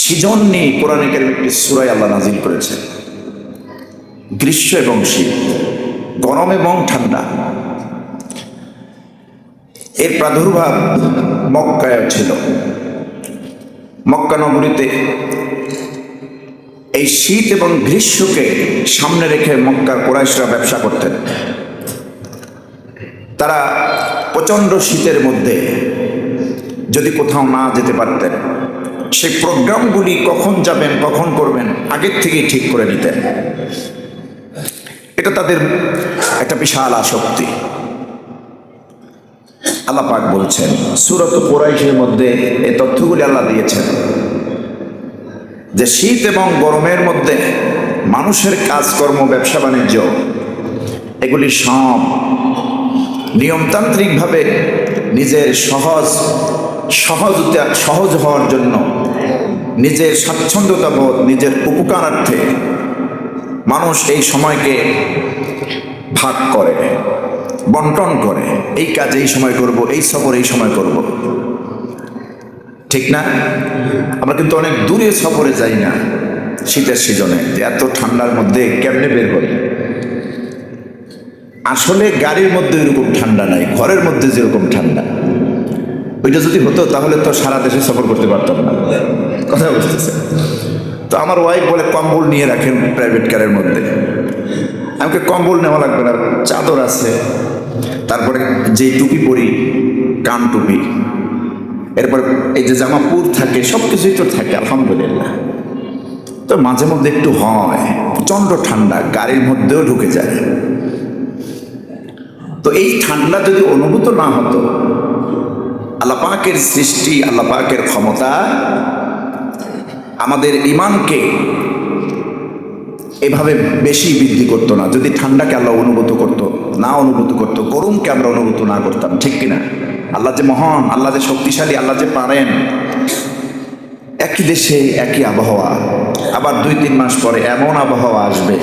Season নিয়ে কোরআনে কারীমে একটি সূরা আল্লাহ নাযিল করেছেন। গ্রীষ্ম এবং শীত, গরম এবং ঠান্ডা, এর প্রাদুর্ভাব মক্কায় ছিল। মক্কা নগরীতে এই শীত এবং গ্রীষ্মকে সামনে রেখে মক্কার কুরাইশরা ব্যবসা করতেন। তারা প্রচণ্ড শীতের মধ্যে যদি কোথাও না যেতে পারতেন, সেই প্রোগ্রামগুলি কখন যাবেন কখন করবেন আগের থেকেই ঠিক করে নিতেন। এটা তাদের একটা বিশাল আসক্তি। আল্লাহ পাক বলছেন সূরা কুরাইশের মধ্যে এই তথ্যগুলি আল্লাহ দিয়েছেন যে শীত এবং গরমের মধ্যে মানুষের কাজকর্ম, ব্যবসা বাণিজ্য, এগুলি সব নিয়মতান্ত্রিকভাবে নিজের সহজ হওয়ার জন্য, নিজের স্বাচ্ছন্দ্যতাবোধ, নিজের উপকারার্থে মানুষ এই সময়কে ভাগ করে, বন্টন করে। এই কাজ এই সময় করব, এই সফর এই সময় করব, ঠিক না? আমরা কিন্তু অনেক দূরে সফরে যাই না শীতের সিজনে, যে এত ঠান্ডার মধ্যে কেমনে বের করি। আসলে গাড়ির মধ্যে এরকম ঠান্ডা নাই, ঘরের মধ্যে যেরকম ঠান্ডা। ওইটা যদি হতো তাহলে তো সারা দেশে সফর করতে পারতাম না। কথা বুঝতেছে? তো আমার ওয়াইফ বলে কম্বল নিয়ে রাখেন প্রাইভেট কারের মধ্যে। আমাকে কম্বল নেওয়া লাগবে না, চাদর আছে, তারপরে যে টুপি পরি, কান টুপি, এরপর এই যে জামাপুর থাকে, সব কিছুই তো থাকে আলহামদুলিল্লাহ। তো মাঝে মধ্যে একটু হয়, প্রচণ্ড ঠান্ডা, গাড়ির মধ্যেও ঢুকে যায়। তো এই ঠান্ডা যদি অনুভূত না হতো, আল্লাহ পাকের সৃষ্টি, আল্লাহ পাকের ক্ষমতা আমাদের ঈমানকে এভাবে বেশি বৃদ্ধি করতো না। যদি ঠান্ডাকে আল্লাহ অনুভূত করতো, গরমকে আমরা অনুভূত না করতাম, ঠিক কিনা? আল্লাহ যে মহান, আল্লাহ যে শক্তিশালী, আল্লাহ যে পারেন। একই দেশে একই আবহাওয়া, আবার 2-3 মাস পরে এমন আবহাওয়া আসবে,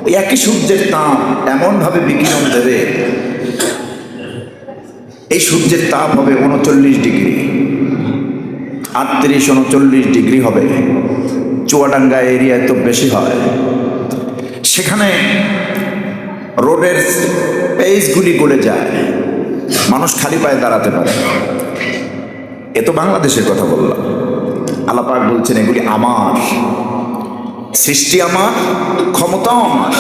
ওই একই সূর্যের তাপ এমনভাবে বিকিরণ দেবে, এই সূর্যের তাপ হবে 39 ডিগ্রি, 38-39 ডিগ্রি হবে। চুয়াডাঙ্গা এরিয়ায় তো বেশি হয়। সেখানে রোডের পেজগুলি গলে যায়, মানুষ খালি পায়ে দাঁড়াতে পারে। এ তো বাংলাদেশের কথা বললাম। আল্লাহ পাক বলছেন এগুলি আমার সৃষ্টি, আমার ক্ষমতাও আমার,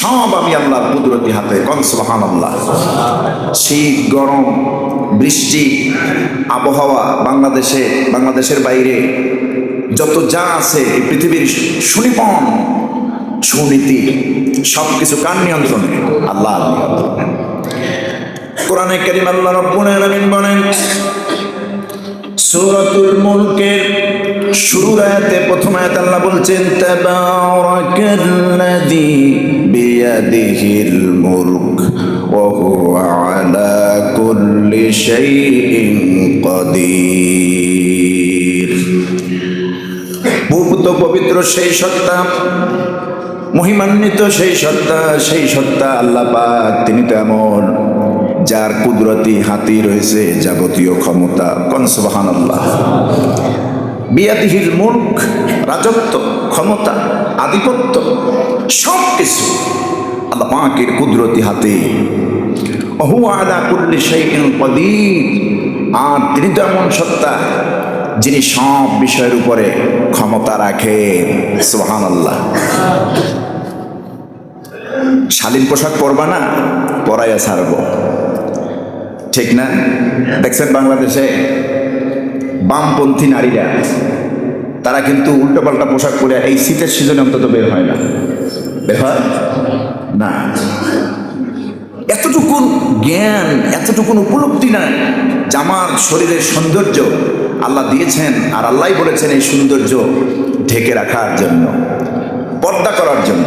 সব আমি আল্লাহর কুদরতি হাতে। কোন সুবহানাল্লাহ। শীত, গরম, বৃষ্টি, আবহাওয়া, বাংলাদেশের বাইরে যত যা আছে এই পৃথিবীর সুনিপুণ সুনীতি, সব কিছু কার নিয়ন্ত্রণে? আল্লাহর নিয়ন্ত্রণে। কোরআনে কারীম আল্লাহ রাব্বুল আলামিন বলেন সূরাতুল মুলকের শুরুর আয়াতে, প্রথম আয়াতে আল্লাহ বলছেন তাবারাকাল্লাযী বিয়াদিহিল মুলক ওয়া হুয়া আলা কুল্লি শাইইন কাদির। পূত পবিত্র সেই সত্তা, মহিমান্বিত সেই সত্তা আল্লাহ পাক, তিনি তো এমন যার কুদরতি হাতি রয়েছে যাবতীয় ক্ষমতা। কোন সুবহানাল্লাহ। বিয়াদিহিল মুলক, রাজত্ব, ক্ষমতা, আধিপত্য, সব কিছু আল্লাহ পাকের কুদরতি হাতে। ওয়া হুয়া আলা কুল্লি শাইইন কাদির, আর তিনি তো এমন সত্তা যিনি সব বিষয়ের উপরে ক্ষমতা রাখেন। সুবহানাল্লাহ। শালীন পোশাক পরবা না, পরাইয়া ছাড়বো, ঠিক না? দেখছেন বাংলাদেশে বামপন্থী নারীরা, তারা কিন্তু উল্টোপাল্টা পোশাক পরে এই শীতের সিজনে অন্তত বের হয় না। এতটুকুন জ্ঞান, এতটুকুন উপলব্ধি নাই যে আমার শরীরের সৌন্দর্য আল্লাহ দিয়েছেন, আর আল্লাহ বলেছেন এই সৌন্দর্য ঢেকে রাখার জন্য, পর্দা করার জন্য।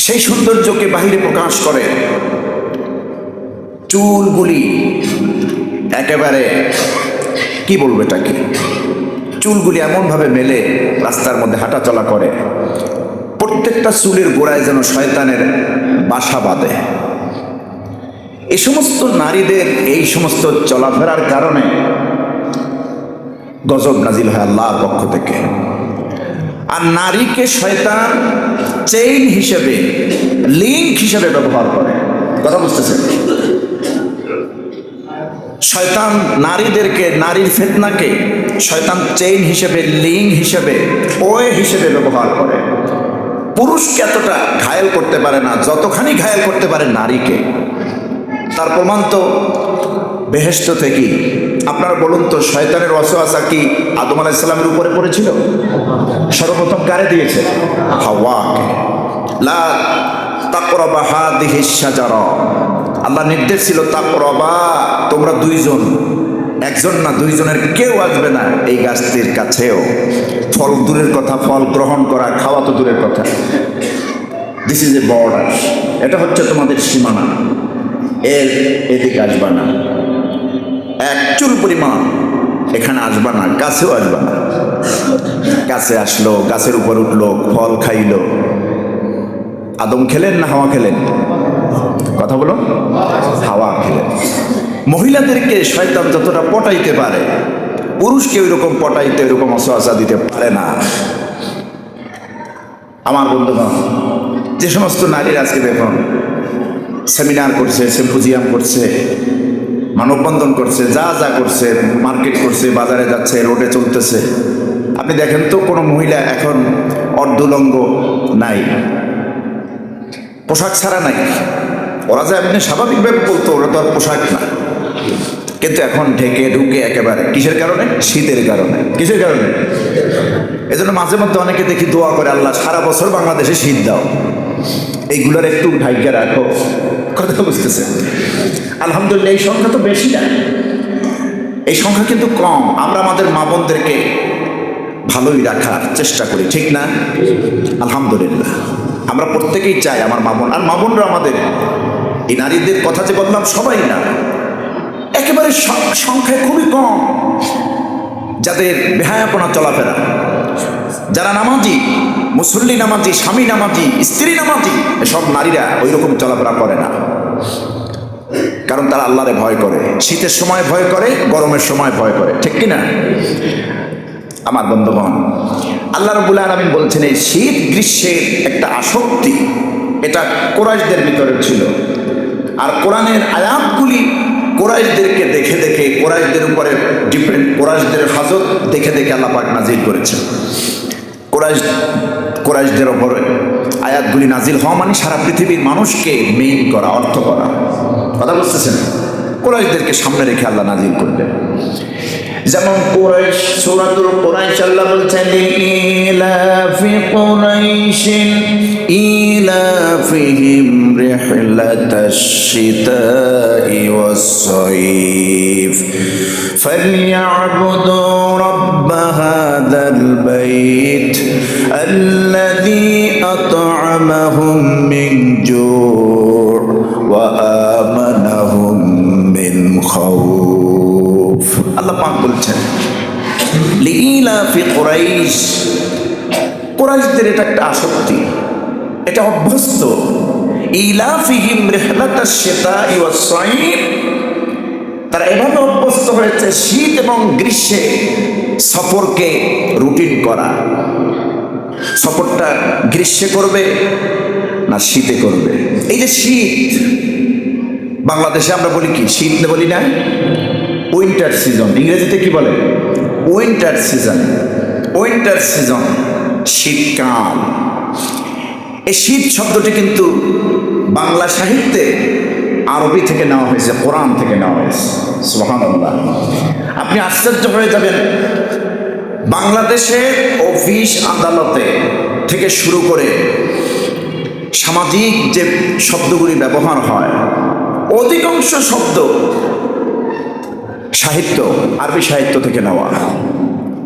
সেই সৌন্দর্যকে বাহিরে প্রকাশ করে চুলগুলি একেবারে, কি বলবো এটাকে, চুলগুলি এমনভাবে মেলে রাস্তার মধ্যে হাঁটা চলা করে, প্রত্যেকটা চুলের গোড়ায় যেন শয়তানের বাসা বাঁধে। এই সমস্ত নারীদের এই সমস্ত চলাফেরার কারণে গজব নাজিল হয় আল্লাহর পক্ষ থেকে। আর নারীকে শয়তান চেইন হিসেবে, লিঙ্ক হিসেবে ব্যবহার করে। কথা বুঝতেছেন? শয়তান নারীদেরকে, নারীর ফিতনাকে শয়তান চেইন হিসেবে, লিঙ্ক হিসেবে, ওয়ে হিসেবে ব্যবহার করে। পুরুষকে এতটা ঘায়েল করতে পারে না যতখানি ঘায়েল করতে পারে নারীকে। তার প্রমাণ তো বেহেশত থেকে। আপনারা বলুন তো, শয়তানের ওয়াসওয়াসা কি আদম আলাইহিস সালামের উপরে পড়েছিল? সর্বপ্রথম কারে দিয়েছে? হাওয়াকে। লা তাকরাবা হাদিহিশ শাজারা, আল্লাহ নির্দেশ ছিল তাকরাবা, তোমরা দুইজন, একজন না দুইজনের কেউ আসবে না এই গাছটির কাছেও। ফল দূরের কথা, ফল গ্রহণ করা, খাওয়া তো দূরের কথা। দিস ইজ এ বর্ডার, এটা হচ্ছে তোমাদের সীমানা, এর এদিকে আসবা না, এক চুল পরিমাণ এখানে আসবা না, গাছেও আসবা না। গাছে আসলো, গাছের উপর উঠলো, ফল খাইলো। আদম খেলেন না হাওয়া খেলেন? কথা বলো। হাওয়া খেলেন। মহিলাদেরকে শয়তান যতটা পটাইতে পারে, পুরুষকে ওই রকম পটাইতে, ওইরকম ওয়াসওয়াসা দিতে পারে না। আমার বন্ধুগণ, যে সমস্ত নারীরা আজকে দেখুন সেমিনার করছে, সিম্পোজিয়াম করছে, মানববন্ধন করছে, যা যা করছে, মার্কেট করছে, বাজারে যাচ্ছে, রোডে চলতেছে, আপনি দেখেন তো কোনো মহিলা এখন অর্ধলঙ্গ নাই, পোশাক ছাড়া নাই। ওরা যে আপনি স্বাভাবিকভাবে বলতো ওরা তো আর পোশাক না, কিন্তু এখন ঢেকে ঢুকে একেবারে। কিসের কারণে? শীতের কারণে। কিসের কারণে? এজন্য মাঝে মধ্যে অনেকে দেখি দোয়া করে, আল্লাহ সারা বছর বাংলাদেশে শীত দাও, এইগুলোর একটু ঢাইকা রাখো। কথা বুঝতেছে? আলহামদুলিল্লাহ, এই সংখ্যা তো বেশি না, এই সংখ্যা কিন্তু কম। আমরা আমাদের মা বোনদেরকে ভালোই রাখার চেষ্টা করি, ঠিক না? আলহামদুলিল্লাহ, আমরা প্রত্যেকেই চাই আমার মা বোন, আর মা বোনরা আমাদের, এই নারীদের কথা যে বললাম সবাই না, একেবারে সংখ্যায় খুবই কম যাদের বেহায়াপনা চলাফেরা, যারা নামাজি, মুসল্লি নামাজি, স্বামী নামাজি, স্ত্রী নামাজি, এসব নারীরা ওই রকম চলাফেরা করে না। কারণ তারা আল্লাহরে ভয় করে, শীতের সময় ভয় করে, গরমের সময় ভয় করে, ঠিক কিনা? আমার বন্ধুগণ, আল্লাহ রাব্বুল আলামিন বলছেন এই শীত গ্রীষ্মের একটা আসক্তি, এটা কুরাইশদের ভিতরে ছিল। আর কোরআনের আয়াতগুলি কুরাইশদেরকে দেখে দেখে, কুরাইশদের উপরে ডিপেন্ড, কুরাইশদের হাজত দেখে দেখে আল্লাহ পাক নাজিল করেছেন। কুরাইশদের উপরে আয়াতগুলি নাজিল হওয়া মানে সারা পৃথিবীর মানুষকে মেইন করা, অর্থ করা। কথা বুঝতেছেন? কুরাইশদেরকে সামনে রেখে আল্লাহ নাজিল করবেন। যেমন কুরাইশ, সূরাতুল কুরাইশ আল্লাহ বলছেন ইলাফি কুরাইশিন ইলাফিহিম রিহলাতাশ শিতাই ওয়াস সাইফ ফালইয়াবুদু রাব্ব হাযাল বাইত আল্লাযী আত'আমাহুম মিন জু' ওয়া আমানাহুম মিন খাউফ। আল্লাহ পাক বলছেন লিইলাফি কুরাইশ, কুরাইশদের এটা একটা আসক্তি, এটা অভ্যস্ত। ইলাফিহিম রিহলাতাশ শিতাই ওয়াস সাইফ, তারা এভাবে অভ্যস্ত হয়েছে শীত এবং গ্রীষ্মে সফরকে রুটিন করা। সফরটা গ্রীষ্মে করবে না শীতে করবে? এই যে শীত, বাংলাদেশে আমরা বলি কি, শীত বলি না, উইন্টার সিজন। ইংরেজিতে কি বলে? Winter season. উইন্টার সিজন, শীতকাল। এই শীত শব্দটি কিন্তু বাংলা সাহিত্যে আরবি থেকে নেওয়া হয়েছে, কোরআন থেকে নেওয়া হয়েছে। সুবহানাল্লাহ। আপনি আশ্চর্য হয়ে যাবেন, বাংলাদেশে অফিস আদালতে থেকে শুরু করে সামাজিক যে শব্দগুলি ব্যবহার হয়, অধিকাংশ শব্দ সাহিত্য, আরবি সাহিত্য থেকে নেওয়া।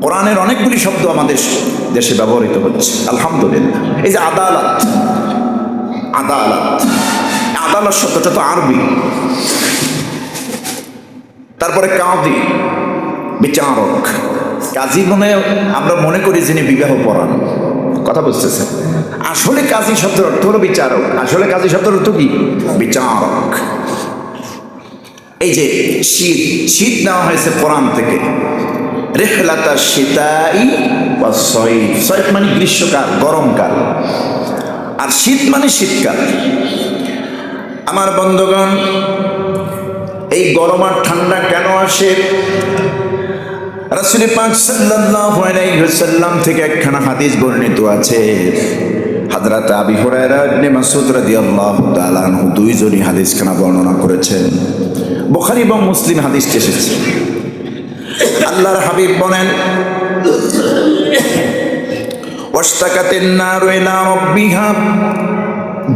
কোরআনের অনেকগুলি শব্দ আমাদের দেশে ব্যবহৃত হচ্ছে, আলহামদুলিল্লাহ। এই যে আদালত, আদালত, আদালত শব্দটা তো আরবি। তারপরে কাজী, বিচারক। কাজী মনে আমরা মনে করি যিনি বিবাহ পড়ান, কথা বুঝতেছেন? আসলে কাজী শব্দের অর্থ হলো বিচারক। আসলে কাজী শব্দের অর্থ কি? বিচারক। এই যে শীত, শীত নেওয়া হয়েছে কোরআন থেকে। রিহলাতা শীতাই ওয়া সয়ফ। সয়ফ মানে গ্রীষ্মকাল, গরমকাল, আর শীত মানে শীতকাল। আমার বন্ধুগণ, এই গরম আর ঠান্ডা কেন আসে? রাসূল পাক সাল্লাল্লাহু আলাইহি ওয়াসাল্লাম থেকে একখানা হাদিস বর্ণিত আছে। হযরত আবু হুরায়রা ইবনে মাসউদ রাদিয়াল্লাহু তাআলা আনহু দুইজনই হাদিসখানা বর্ণনা করেছেন। বুখারী এবং মুসলিম হাদিসটি এসেছে। আল্লাহর হাবিব বলেন, ওয়াশতাকাতিন নারু ইলা রাব্বিহা,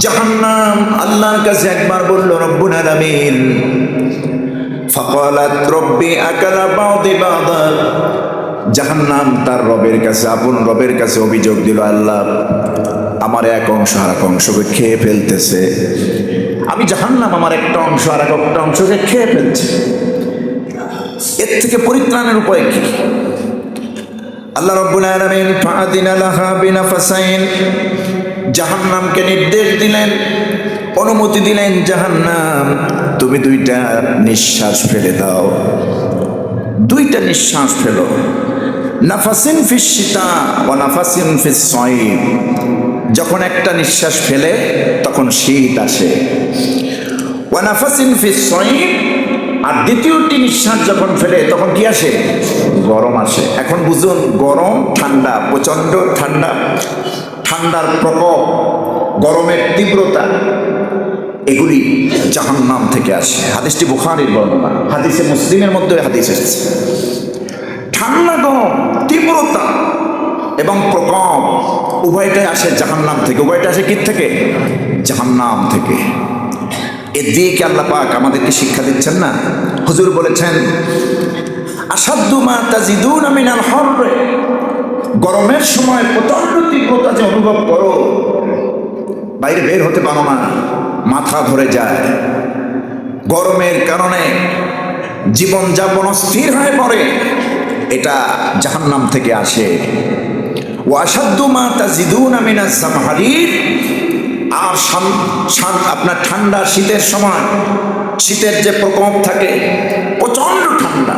জাহান্নাম আল্লাহর কাছে একবার বলল, রব্বুল আলামিন, ফাকালাত রব্বি আকালা বাদি বাদা। জাহান্নাম তার রবের কাছে, আপন রবের কাছে অভিযোগ দিল, আল্লাহ আমার এক অংশ আর এক অংশকে খেয়ে ফেলতেছে। আমি জাহান্নাম আমার একটা অংশ আর একটা অংশকে খেয়ে ফেলছে, এর থেকে পরিত্রাণের উপায় কি? আল্লাহ রাব্বুল আলামিন ফাআদিনা লাহা বিনাফাসাইন, জাহান্নামকে নির্দেশ দিলেন, অনুমতি দিলেন, জাহান্নাম তুমি দুইটা নিঃশ্বাস ফেলে দাও, দুইটা নিঃশ্বাস ফেলো। নাফাসিন ফিস শীতা ওয়া নাফাসিন ফিস সয়ফ, যখন একটা নিঃশ্বাস ফেলে তখন শীত আসে। ওয়া নাফাসিন ফিস সয়ফ, আর দ্বিতীয়টি নিঃশ্বাস যখন ফেলে তখন কি আসে? গরম আসে। এখন বুঝুন, গরম ঠান্ডা, প্রচণ্ড ঠান্ডা, ঠান্ডার প্রকোপ, গরমের তীব্রতা, এগুলি জাহান্নাম থেকে আসে। হাদিসটি বুখারীর বর্ণনা, হাদিসে মুসলিমের মধ্যে হাদিস এসেছে। ঠান্ডা, গরম, তীব্রতা এবং প্রকোপ উভয়টাই আসে জাহান্নাম থেকে। উভয়টা আসে কি থেকে? জাহান্নাম থেকে। এর দিয়ে কি আল্লাহ পাক আমাদেরকে শিক্ষা দিচ্ছেন না? হুজুর বলেছেন, আসাদ্দু মা তাজিদুনা মিনাল হারর, গরমের সময় প্রচণ্ড তীব্রতা যে অনুভব করো, বাইরে বের হতে পারো না, মাথা ধরে যায়, গরমের কারণে জীবনযাপন অস্থির হয়ে পড়ে, এটা জাহান্নাম থেকে আসে। ওয়া আসাদ্দু মা তাজিদুনা মিনাজ জামহারির, আর আপনার ঠান্ডা শীতের সময়, শীতের যে প্রকোপ থাকে, প্রচণ্ড ঠান্ডা,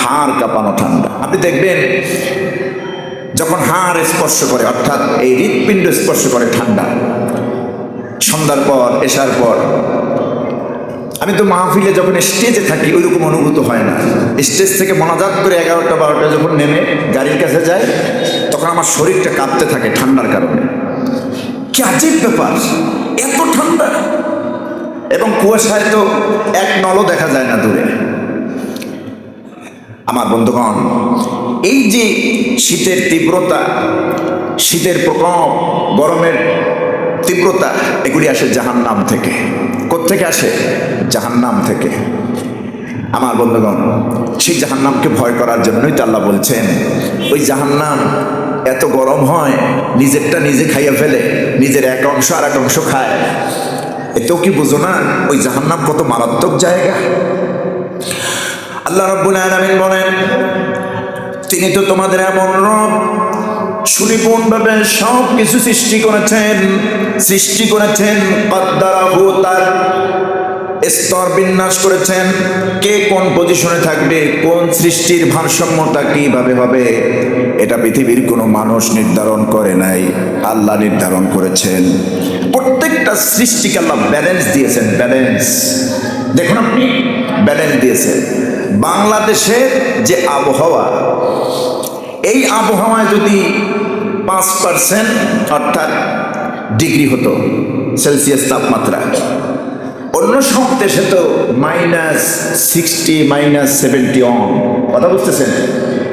হাড় কাঁপানো ঠান্ডা। আপনি দেখবেন যখন হাড় স্পর্শ করে, অর্থাৎ এই হৃৎপিণ্ড স্পর্শ করে ঠান্ডা, সন্ধ্যার পর, এশার পর, আমি তো মাহফিলে যখন স্টেজে থাকি ওইরকম অনুভূত হয় না। স্টেজ থেকে মোনাজাত করে 11টা 12টা যখন নেমে গাড়ির কাছে যায়, তখন আমার শরীরটা কাঁপতে থাকে ঠান্ডার কারণে। কি আজীব ব্যাপার, এত ঠান্ডা, এবং কুয়াশায় তো এক নলও দেখা যায় না দূরে। আমার বন্ধুগণ, এই যে শীতের তীব্রতা, শীতের প্রকোপ, গরমের তীব্রতা, এগুলি আসে জাহান্নাম থেকে। কোত্থেকে আসে? জাহান্নাম থেকে। আমার বন্ধুগণ, সেই জাহান্নামকে ভয় করার জন্যই তো আল্লাহ বলছেন, ওই জাহান্নাম এত গরম হয়, নিজেরটা নিজে খাইয়া ফেলে, নিজের এক অংশ আর এক অংশ খায়। এতেও কি বুঝো না ওই জাহান্নাম কত মারাত্মক জায়গা? আল্লাহ রাব্বুল আলামিন বলেন, তিনি তো তোমাদের এমন রব, সুনিপুণভাবে সব কিছু সৃষ্টি করেছেন, কদ্দারাহু, তার স্তর বিন্যাস করেছেন, কে কোন পজিশনে থাকবে, কোন সৃষ্টির ভারসাম্যতা কিভাবে হবে, এটা পৃথিবীর কোনো মানুষ নির্ধারণ করে নাই, আল্লাহ নির্ধারণ করেছেন। প্রত্যেকটা সৃষ্টিকে আল্লাহ ব্যালেন্স দিয়েছেন, ব্যালেন্স। দেখুন আপনি, ব্যালেন্স দিয়েছেন। বাংলাদেশের যে আবহাওয়া, এই আবহাওয়ায় যদি 5% অর্থাৎ ডিগ্রি হতো সেলসিয়াস তাপমাত্রা, অন্য সব দেশে তো -60 -70 অন। কথা বুঝতেছেন?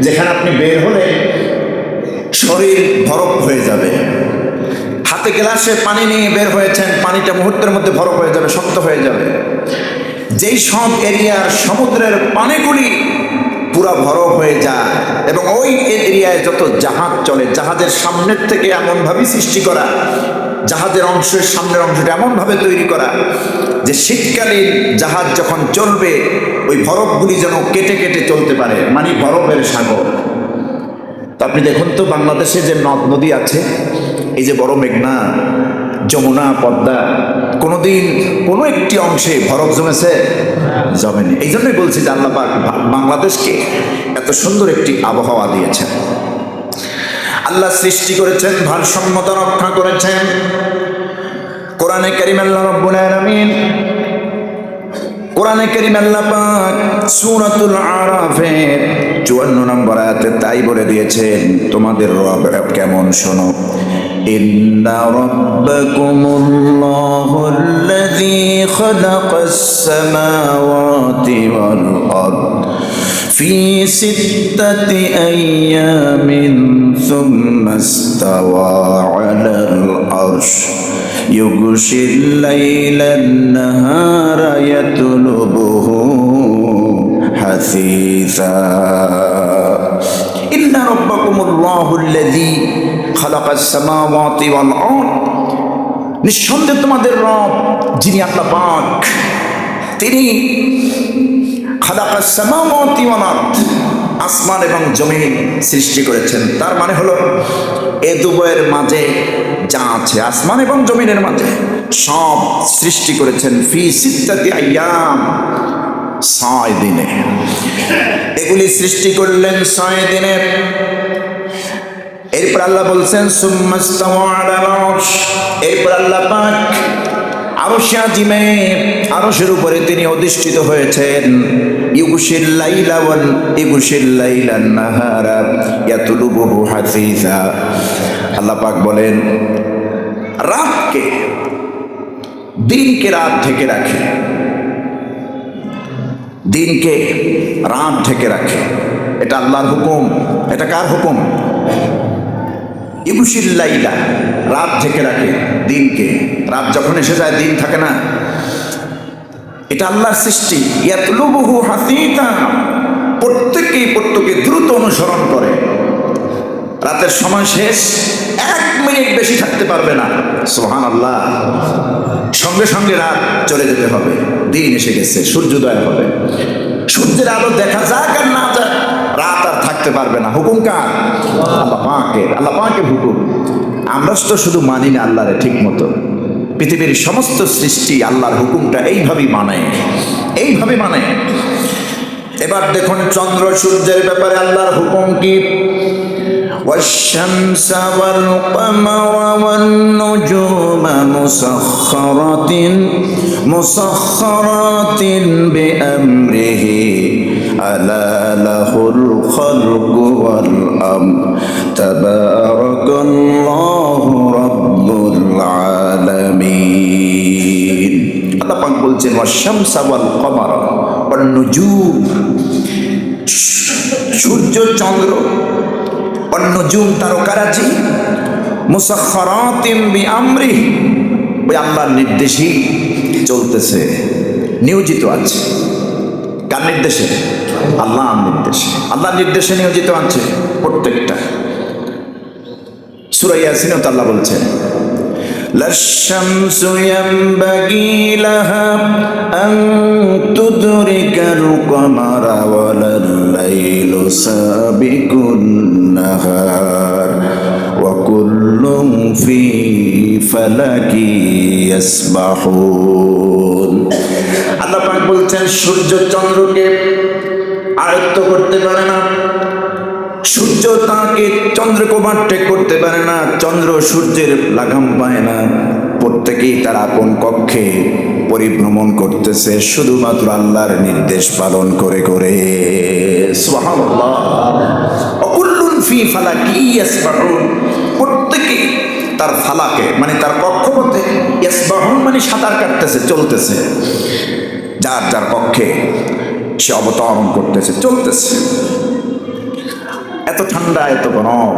যেখানে আপনি বের হলে শরীর বরফ হয়ে যাবে, হাতে গ্লাসে পানি নিয়ে বের হয়েছেন, পানিটা মুহূর্তের মধ্যে বরফ হয়ে যাবে, শক্ত হয়ে যাবে। যেই সব এরিয়ার সমুদ্রের পানিগুলি পুরা বরফ হয়ে যায়, এবং ওই এরিয়ায় যত জাহাজ চলে, জাহাজের সামনের থেকে এমনভাবে সৃষ্টি করা, জাহাজের অংশের সামনের অংশটা এমনভাবে তৈরি করা যে শীতকালীন জাহাজ যখন চলবে ওই বরফগুলি যেন কেটে কেটে চলতে পারে, মানে বরফের সাগর। তো আপনি দেখুন তো, বাংলাদেশে যে নদ নদী আছে, এই যে বড় মেঘনা, যমুনা, পদ্মা, কোনোদিন কোনো একটি অংশে বরফ জমেছে? জমেনি। এই জন্যই বলছি যে আল্লাহ পাক বাংলাদেশকে এত এত সুন্দর একটি আবহাওয়া দিয়েছেন। আল্লাহ সৃষ্টি করেছেন, ভারসাম্যতা রক্ষা করেছেন। কোরআনে কারীম আল্লাহ রাব্বুল আলামিন, কোরআনে কারীম আল্লাহ পাক সূরাতুল আরাফের 54 নম্বর আয়াতে তাই বলে দিয়েছেন, তোমাদের রব কেমন শোনো। ইন্না রাব্বাকুমুল্লাহুল্লাযী খালাকাস সামাওয়াতি ওয়াল আরদ ফি সিত্তাতি আইয়ামিন সুম্মা ইস্তাওয়া আলাল আরশ يغشي الليل النهار يطلبه حثيثا إن ربكم الله الذي خلق السماوات والأرض নিঃসন্দেহে তোমাদের রব যিনি আল্লাহ পাক, তিনি খালাকাস সামাওয়াতি ওয়াল আরদ, আসমান এবং জমিন সৃষ্টি করেছেন। তার মানে হলো এ দুবয়ের মাঝে যা আছে, আসমান এবং জমিনের মাঝে সব সৃষ্টি করেছেন ফি সিত্তাতি আইয়াম, 6 দিনে। এগুলি সৃষ্টি করলেন 6 দিনে। এরপর আল্লাহ বলছেন সুম্মা ইস্তাওয়া আলাল আরশ, এরপর আল্লাহ পাক আরশে আজিমে, আরশের উপরে তিনি অধিষ্ঠিত হয়েছেন। ইউগশিল লাইলান নাহারা ইয়াতলুবুহু হাসিসা। আল্লাহ পাক বলেন রাতকে, দিনকে রাত ঢেকে রাখে, দিনকে রাত ঢেকে রাখে। এটা আল্লাহর হুকুম। এটা কার হুকুম? ইউগশিল লাইলা, রাত ঢেকে রাখে দিনকে। রাত যখন এসে যায় দিন থাকে না, এটা আল্লাহর সৃষ্টি। ইয়াতলুবুহু হাসিসা, প্রত্যেকে দ্রুত অনুসরণ করে। রাতের সময় শেষ, 1 মিনিট বেশি থাকতে পারবে না। সুবহানাল্লাহ। সঙ্গে সঙ্গে রাত চলে যেতে হবে, দিন এসে গেছে, সূর্যোদয় হবে। সূর্যের আলো দেখা যাক আর না যাক, রাত আর থাকতে পারবে না। হুকুম কার? আল্লাহ পাকের। আল্লাহ পাকের হুকুম। আমরা তো শুধু মানি না আল্লাহরে ঠিক মতো। পৃথিবীর সমস্ত সৃষ্টি আল্লাহর হুকুমটা এইভাবেই মানে। এবার দেখুন চন্দ্র সূর্যের ব্যাপারে আল্লাহর হুকুম কি। والشمس والقمر والنجوم مسخرات بأمره ألا له الخلق والأمر تبارك الله رب العالمين। আল্লাহ পাক বলছেন والشمس والقمر والنجوم, সূর্য চন্দ্র, অন্নজুম তারকারাজি, মুসাখখারাতিন বিআমরিহি, ওই আল্লাহর নির্দেশেই চলতেছে, নিয়োজিত আছে। কার নির্দেশে? আল্লাহর নির্দেশে। আল্লাহর নির্দেশে নিয়োজিত আছে প্রত্যেকটা। সূরা ইয়াসিনে তো আল্লাহ বলছেন লাশ-শামসু ইয়ানবাগি লাহা আন তুদরিকাল কমারা ওয়ালাল-লাইলু সাবিকুন নাহার ওয়া কুল্লুন ফি ফালাকি ইয়াসবাহুন। আল্লাহ পাক বলছেন সূর্য চন্দ্রকে আয়ত্ত করতে পারে না, সূর্য তাকে চন্দ্রকে ওভারটেক করতে পারে না, চন্দ্র সূর্যের লাগাম পায় না। প্রত্যেকেই তার আপন কক্ষে পরিভ্রমণ করতেছে শুধুমাত্র আল্লাহর নির্দেশ পালন করে করে। সুবহানাল্লাহ। অকুল্লুন ফি ফালাকি ইয়াসবাহুন, প্রত্যেকেই তার ফালাকে মানে তার কক্ষপথে, ইয়াসবাহুন মানে সাঁতার কাটতেছে, চলতেছে, যার যার কক্ষে সে অবতরণ করতেছে, চলতেছে। এত ঠান্ডা, এত গরম,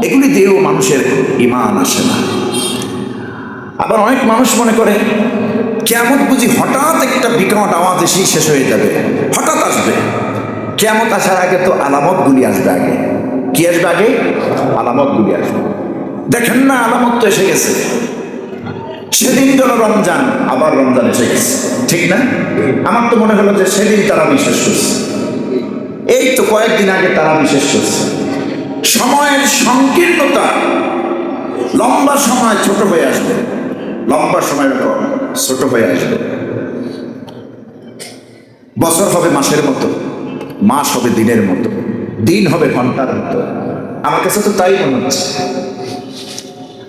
এগুলি দিয়েও মানুষের ঈমান আসে না। আবার অনেক মানুষ মনে করে কিয়ামত বুঝি হঠাৎ একটা বিকট আওয়াজ এসেই শেষ হয়ে যাবে, হঠাৎ আসবে। কিয়ামত আসার আগে তো আলামতগুলি আসবে। আগে কি আসবে? আগে আলামতগুলি আসবে। দেখেন না, আলামত তো এসে গেছে। সেদিন গেল রমজান, আবার রমজান এসে গেছে, ঠিক না? আমার তো মনে হলো যে সেদিন তারা বিশ্বাস করছে, এই তো কয়েকদিন আগে তারা বিশ্বাস করছে। সময়ের সংকীর্ণতা, লম্বা সময় ছোট হয়ে আসবে, লম্বা সময় ছোট হয়ে আসবে। বছর হবে মাসের মতো, মাস হবে দিনের মতো, দিন হবে ঘন্টার মতো। আমার কাছে তো তাই মনে হচ্ছে।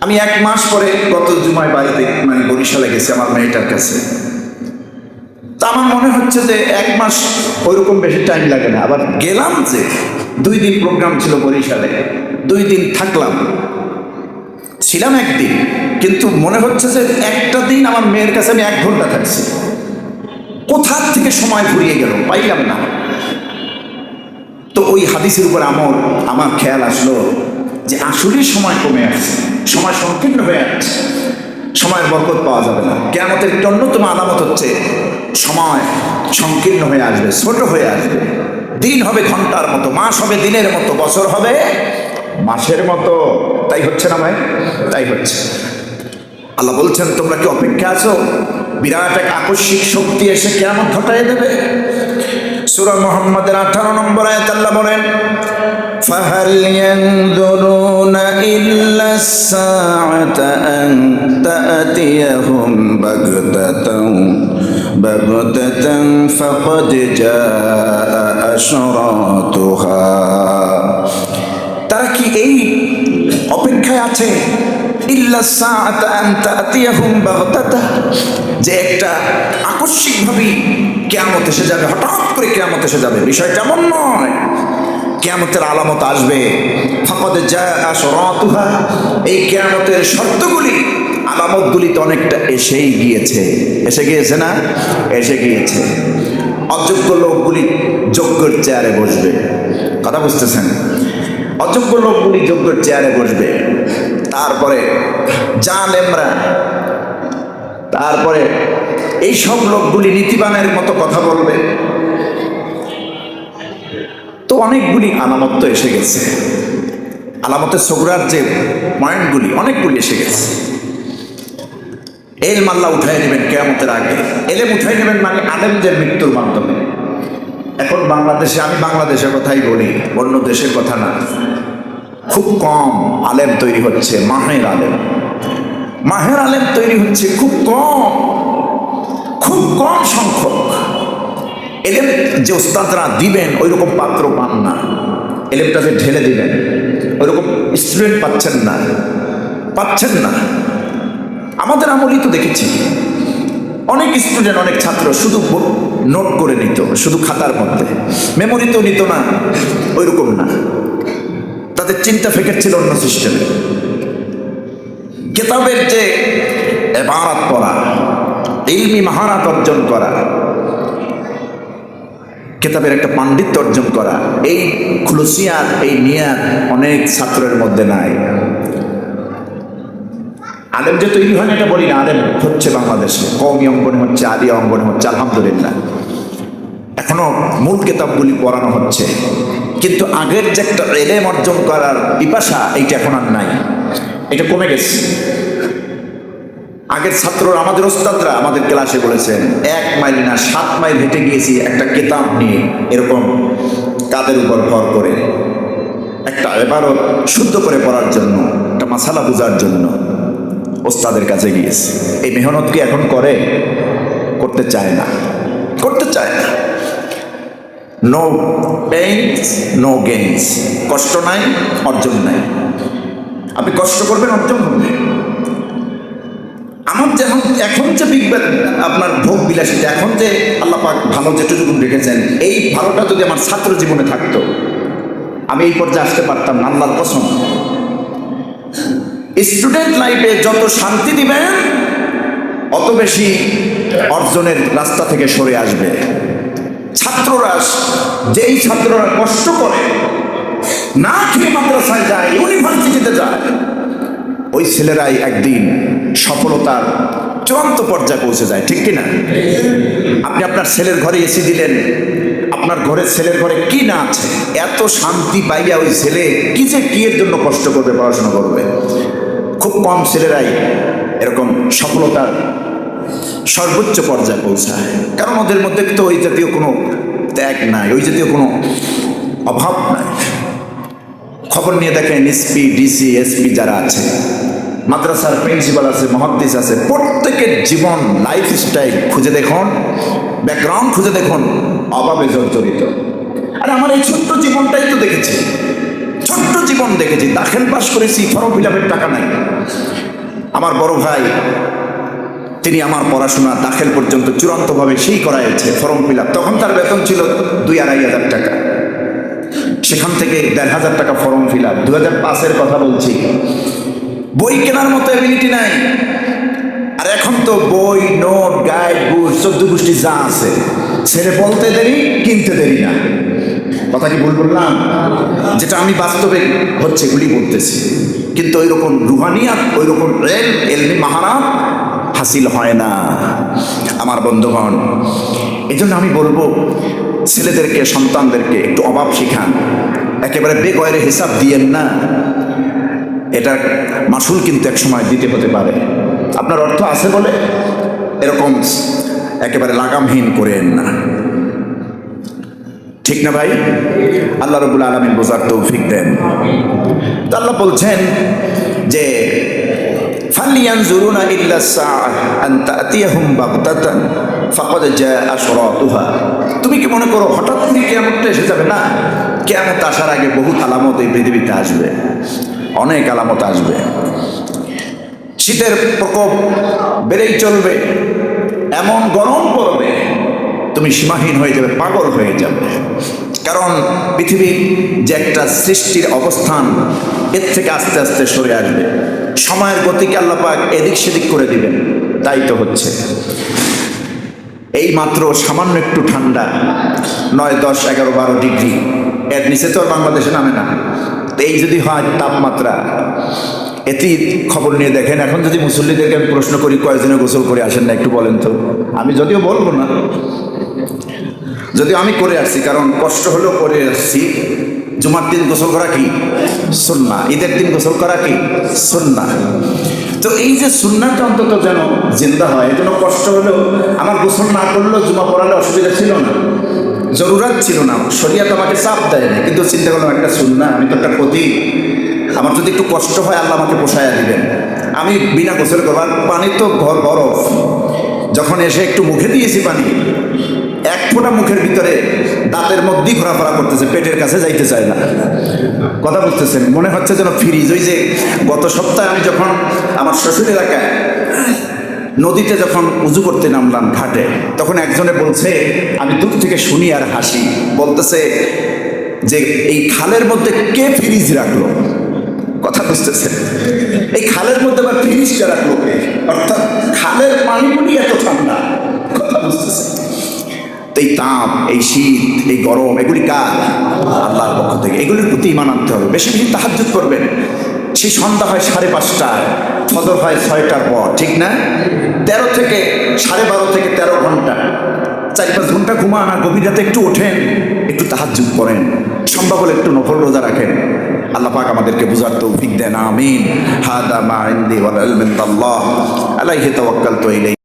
আমি 1 মাস পরে গত জুমায় বাড়িতে মানে বরিশালে গেছি আমার মেয়েটার কাছে। তা আমার মনে হচ্ছে যে 1 মাস ওইরকম বেশি টাইম লাগে না। আবার গেলাম যে 2 দিন প্রোগ্রাম ছিল বরিশালে, 2 দিন থাকলাম, ছিলাম 1 দিন, কিন্তু মনে হচ্ছে যে একটা দিন আমার মেয়ের কাছে আমি 1 ঘন্টা থাকছি। কোথা থেকে সময় ফুরিয়ে গেল পাইলাম না। তো ওই হাদিসের উপর আমার খেয়াল আসলো যে আসলে সময় কমে আসছে, সময় সংকীর্ণ হয়ে আসছে, সময়ের বরকত পাওয়া যাবে না। কিয়ামতের একটা অন্যতম আলামত হচ্ছে সময় সংকীর্ণ হয়ে আসবে, ছোট হয়ে আসবে। দিন হবে ঘন্টার মতো, মাস হবে দিনের মতো, বছর হবে মাসের মতো। তাই হচ্ছে না ভাই? তাই হচ্ছে। আল্লাহ বলছেন তোমরা কি অপেক্ষা আছো? বিরাট এক আকস্মিক শক্তি এসে কিয়ামত ঘটায় দেবে। সূরা মুহাম্মাদের 18 নম্বর আয়াত আল্লাহ বলেন, ফাহাল ইয়ানজুরুনা ইল্লা সাআতা আন তা'তিয়াহুম বাগতাতান ফাকাদ জাআ আশরাতুহা। তারা কি এই অপেক্ষায় আছে ইল্লা সাআতা আন তা'তিয়াহুম বাগতাতা, যে একটা আকস্মিকভাবে কিয়ামত এসে যাবে, হঠাৎ করে কিয়ামত এসে যাবে? বিষয়টা এমন নয়। কিয়ামতের আলামত আসবে, ফাকাদ জাআ আশরাতুহা। এই কিয়ামতের শর্তগুলি, আলামতগুলি তো অনেকটা এসেই গিয়েছে। এসে গিয়েছে না? এসে গিয়েছে। অযোগ্য লোকগুলি যোগ্যর চেয়ারে বসবে। কথা বুঝতেছেন? অযোগ্য লোকগুলি যোগ্যর চেয়ারে বসবে। তারপরে জালেমরা, তারপরে এই সব লোকগুলি নীতিবানের মতো কথা বলবে। তো অনেকগুলি আলামত তো এসে গেছে। আলামতের সগরার যে পয়েন্টগুলি অনেকগুলি এসে গেছে। এলম আল্লাহ উঠাই নেবেন কিয়ামতের আগে। এলেম উঠাই নেবেন মানে আলেমদের মৃত্যুর মাধ্যমে। এখন বাংলাদেশে, আমি বাংলাদেশের কথাই বলি, অন্য দেশের কথা না, খুব কম আলেম তৈরি হচ্ছে। মাহের আলেম তৈরি হচ্ছে খুব কম সংখ্যক। এলেম যে ওস্তাদরা দিবেন ওই রকম পাত্র পান না। এলেমটা যে ঢেলে দিবেন ওইরকম স্টুডেন্ট পাচ্ছেন না। আমাদের আমলই তো দেখেছি, অনেক স্টুডেন্ট, অনেক ছাত্র শুধু নোট করে নিত, শুধু খাতার মধ্যে, মেমোরিতেও নিত না, ওইরকম না। তাদের চিন্তা ফেকের ছিল অন্য সিস্টেমে। কিতাবের যে ইবারত পড়া, ইলমি মাহারাত অর্জন করা, কিতাবের একটা পাণ্ডিত্য অর্জন করা, এই খুলুসিয়াত, এই নিয়াত অনেক ছাত্রের মধ্যে নাই। আলেম যে তৈরি হয় না এটা বলি না, আলেম হচ্ছে বাংলাদেশে, কওমি অঙ্গনে হচ্ছে, আলিয়া অঙ্গনে হচ্ছে, আলহামদুলিল্লাহ। এখনো মূল কিতাবগুলি পড়ানো হচ্ছে, কিন্তু আগের যে একটা ইলম অর্জন করার পিপাসা, এইটা এখন আর নাই, এটা কমে গেছে। আগের ছাত্ররা, আমাদের ওস্তাদরা আমাদের ক্লাসে বলেছেন 1 মাইল না 7 মাইল হেঁটে গিয়েছি একটা কিতাব নিয়ে, এরকম কাদের উপর ভর করে, একটা ইবারত শুদ্ধ করে পড়ার জন্য, একটা মাসালা বোঝার জন্য ওস্তাদের কাছে গিয়েছে। এই মেহনত কি এখন করতে চায় না। No pains no gains. কষ্ট নাই, অর্জন নাই। আপনি কষ্ট করবেন, অর্জন করবেন। আমার যেমন এখন যে আপনার ভোগ বিলাসিতা, এখন যে আল্লাহ পাক ভালো যেটুকু রেখেছেন, এই ভালোটা যদি আমার ছাত্র জীবনে থাকতো, আমি এই পর্যায়ে আসতে পারতাম না, আল্লাহর কসম। স্টুডেন্ট লাইফে যত শান্তি দিবেন, অত বেশি অর্জনের রাস্তা থেকে সরে আসবে। যেই ছাত্ররা কষ্ট করে, না খেয়ে মাদ্রাসায় যায়, ইউনিভার্সিটিতে যায়, ওই ছেলেরাই একদিন সফলতার চূড়ান্ত পর্যায়ে পৌঁছে যায়। ঠিক কিনা? আপনি আপনার ছেলের ঘরে এসি দিলেন, আপনার ঘরের ছেলের ঘরে কি না আছে, এত শান্তি পাইয়া ওই ছেলে কি এর জন্য কষ্ট করবে, পড়াশোনা করবে। খুব কম ছেলেরাই এরকম সফলতার সর্বোচ্চ পর্যায়ে পৌঁছায়, কারণ ওদের মধ্যে তো ওই জাতীয় কোনো ত্যাগ নাই, ওই জাতীয় কোনো অভাব নাই। খবর নিয়ে দেখেন, এসপি, ডিসি, এসপি যারা আছে, মাদ্রাসার প্রিন্সিপাল আছে, মুহাদ্দিস আছে, প্রত্যেকের জীবন লাইফস্টাইল খুঁজে দেখুন, ব্যাকগ্রাউন্ড খুঁজে দেখুন, অভাবে জর্জরিত। আর আমার এই ছোট্ট জীবনটাই তো দেখেছি, ছোট্ট জীবন দেখেছি, দাখিল পাস করেছি, ফর্ম ফিল আপের টাকা নাই। আমার বড় ভাই তিনি আমার পড়াশোনা দাখিল পর্যন্ত চূড়ান্তভাবে সেই করাইছে, ফর্ম ফিল আপ। তখন তার বেতন ছিল 2-2.5 টাকা, সেখান থেকে 1,500 টাকা ফর্ম ফিল আপ। 2005-এর কথা বলছি। বই কেনার মতো এবিলিটি নাই। আর এখন তো বই, নোট, গাইড, বুক, 14 গোষ্ঠী যা আছে, ছেলে বলতে দেরি, কিনতে দেরি না। কথা কি ভুল বললাম? যেটা আমি বাস্তবে হচ্ছে এগুলি বলতেছি, কিন্তু ওই রকম রুহানিয়াত, ওই রকম এলমি মাহারাত হাসিল হয় না আমার বন্ধুগণ। এই জন্য আমি বলবো ছেলেদেরকে, সন্তানদেরকে একটু অভাব শিখান, একেবারে বেগয়ের হিসাব দিয়েন না। এটার মাসুল কিন্তু এক সময় দিতে হতে পারে। আপনার অর্থ আছে বলে এরকম একেবারে লাগামহীন করেন না, ঠিক না ভাই? আল্লাহ রাব্বুল আলামিন বোঝার তৌফিক দেন। তো আল্লাহ বলছেন যে ফালিয়ানজুরুনা ইল্লা সাআ আন তাতিয়াহুম বাগতাতান ফাকাদ জাআ আশরাতুহা। তুমি কি মনে করো হঠাৎ করে কিয়ামতটা এসে যাবে? না, কিয়ামত আসার আগে বহু আলামত এই পৃথিবীতে আসবে, অনেক আলামত আসবে। শীতের প্রকোপ বেড়েই চলবে, এমন গরম পড়বে তুমি সীমাহীন হয়ে যাবে, পাগল হয়ে যাবে। কারণ পৃথিবী যে একটা সৃষ্টির অবস্থান, এর থেকে আস্তে আস্তে সরে আসবে। সময়ের গতিকে আল্লাহ পাক এদিক সেদিক করে দিবেন, তাই তো হচ্ছে। এই মাত্র সামান্য একটু ঠান্ডা, 9, 10, 11, 12 ডিগ্রি, এর নিচে তো আর বাংলাদেশে নামে না। এই যদি হয় তাপমাত্রা, এটি খবর নিয়ে দেখেন। এখন যদি মুসল্লিদেরকে আমি প্রশ্ন করি কয়েকজনে গোসল করে আসেন না, একটু বলেন তো। আমি যদিও বলবো না, যদিও আমি করে আসছি, কারণ কষ্ট হলেও করে আসছি। জুমার দিন গোসল করা কি সুন্নাহ, ঈদের দিন গোসল করা কি সুন্নাহ। তো এই যে সুন্নাহটা অন্তত যেন জিন্দা হয়, এজন্য কষ্ট হলেও আমার গোসল না করলেও জুমা পড়ালে অসুবিধা ছিল না, জরুরত ছিল না, শরিয়ত আমাকে চাপ দেয় না। কিন্তু চিন্তা করলাম একটা সুন্নাহ, আমি তো একটা ক্ষতি, আমার যদি একটু কষ্ট হয় আল্লাহ আমাকে পোষায়া দিবেন। আমি বিনা গোসল করবার, পানি তো ঘর বরফ, যখন এসে একটু মুখে দিয়েছি পানি, এক ফোঁটা মুখের ভিতরে দাঁতের মধ্যেই ঘোরাফেরা করতেছে, পেটের কাছে যাইতে চায় না। কথা বুঝতেছেন? মনে হচ্ছে যেন ফ্রিজ। ওই যে গত সপ্তাহে আমি যখন আমার শ্বশুর এলাকায় নদীতে যখন উজু করতে নামলাম ঘাটে, তখন একজনে বলছে, আমি দূর থেকে শুনি আর হাসি, বলতেছে যে এই খালের মধ্যে কে ফ্রিজ রাখলো? কথা বুঝতেছে? এই খালের মধ্যে আবার ফ্রিজটা রাখলো কে? অর্থাৎ খালের পানিগুলি এত ঠান্ডা। কথা বুঝতেছে? এই তাপ, এই শীত, এই গরম, এগুলি কার? আল্লাহর পক্ষ থেকে। এগুলির প্রতি ঈমান আনতে হবে। বেশি বেশি তাহাজ্জুদ করবেন। সেই সন্ধ্যা হয় 5:30টায়, ফজর হয় 6টার পর, ঠিক না? 13 থেকে 12:30 থেকে 13 ঘন্টা, 4-5 ঘন্টা ঘুমান, আর গভীর রাতে একটু ওঠেন, একটু তাহাজ্জুদ করেন, সম্ভব হলে একটু নফল রোজা রাখেন। আল্লাহ পাক আমাদেরকে বুঝার তৌফিক দেন। আমিন। হাদা মা ইনদি ওয়াল ইলমু ইনদাল্লাহ আলাইহি তাওয়াক্কালতু ইলাইহি।